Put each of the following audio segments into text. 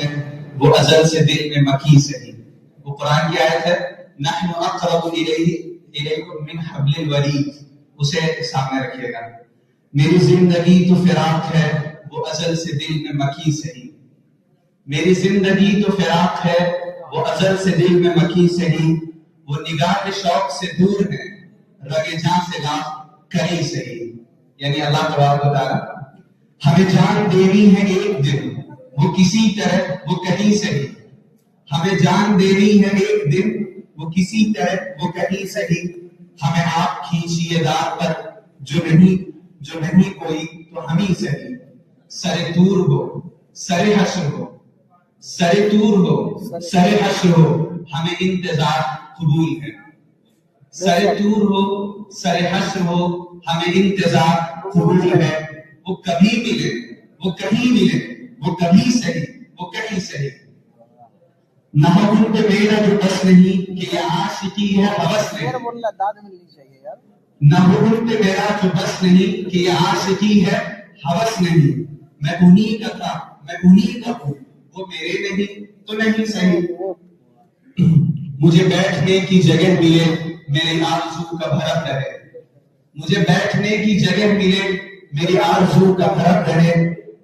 ہے وہ ازل سے دل میں مکی سے ہی. وہ قرآن کی آیت ہے نحن اقرب الیکم من حبل الورید، اسے سامنے رکھیے گا. میری زندگی تو فراق ہے وہ ازل سے دل میں مکی سے ہی. میری زندگی تو فراق ہے وہ ازل سے دل میں مکی سے ہی. وہ نگاہ شوق سے دور ہے رگ جاں سے لا کری سے ہی. یعنی اللہ تبارک و تعالی ہمیں جان دینی ہے ایک دن وہ کسی طرح وہ کہیں سے ہی. ہمیں جان دینی ہے ایک دن وہ کسی طرح وہ کہیں سے ہی. ہمیں آپ کھینچیے دار پر جو نہیں کوئی تو ہمیں سے ہی. سر طور ہو سر حشر ہو، سر طور ہو سر حشر ہو، ہمیں انتظار قبول ہے. سر طور ہو سر حشر ہو، ہمیں انتظار قبول ہے. وہ کبھی ملے وہ کہیں ملے وہ کبھی صحیح وہ کہیں صحیح. نہ ان پہ میرا جو بس نہیں کہ یہ عاشقی ہے ہوس نہیں. نہ ان پہ میرا جو بس نہیں کہ یہ عاشقی ہے ہوس نہیں. میں انہی کا تھا میں انہی کا ہوں، وہ میرے نہیں تو نہیں صحیح. مجھے بیٹھنے کی جگہ ملے میری آرزو کا بھرم رہے. مجھے بیٹھنے کی جگہ ملے میری آرزو کا بھرم رہے.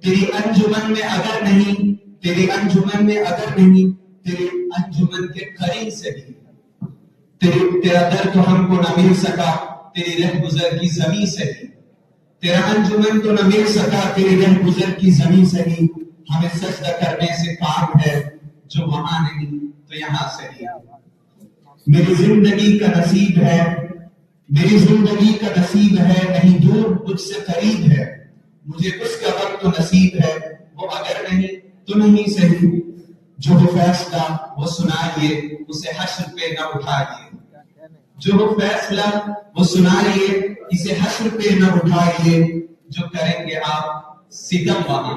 تیری انجمن میں اگر نہیں تیری انجمن میں اگر نہیں تیری انجمن کے قریب سے بھی. تیرا در تو ہم کو نہ مل سکا تیری رہ گزر کی زمین سے بھی. تیرا انجمن تو نہ مل سکا تیری رہ گزر کی زمین سے بھی. ہمیں سجدہ کرنے سے کام ہے جو وہاں نہیں تو یہاں سے بھی. میری زندگی کا نصیب ہے میری زندگی کا نصیب ہے نہیں دور مجھ سے قریب ہے. مجھے اس کا وقت تو نصیب ہے وہ اگر نہیں تو نہیں صحیح. جو وہ فیصلہ وہ سنائیے اسے حشر پہ نہ اٹھائیے. جو وہ فیصلہ وہ سنائیے اسے حشر پہ نہ اٹھائیے. جو کریں گے آپ ستم وہاں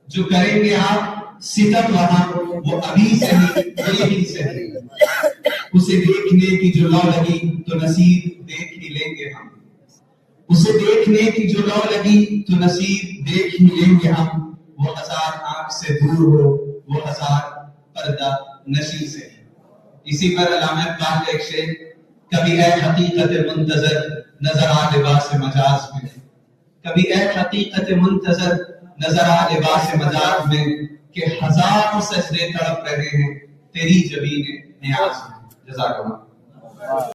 جو کریں گے آپ ستم وہاں وہ ابھی سے نہیں یہی سے نہیں. اسے دیکھنے کی جو لو لگی تو نصیب دیکھ ہی لیں گے ہم. اسے دیکھنے کی جو لو لگی تو نصیب دیکھ ہی لیں گے ہم. وہ ہزار آنکھ سے دور ہو وہ ہزار پردہ نشی سے. اسی پر علامہ اقبال کا ایک شعر کبھی اے حقیقت منتظر نظر آ لباس مجاز میں. کبھی اے حقیقت منتظر نظر آ لباس مجاز میں کہ ہزاروں سجدے تڑپ رہے ہیں تیری جبین نیاز میں. جزاک اللہ.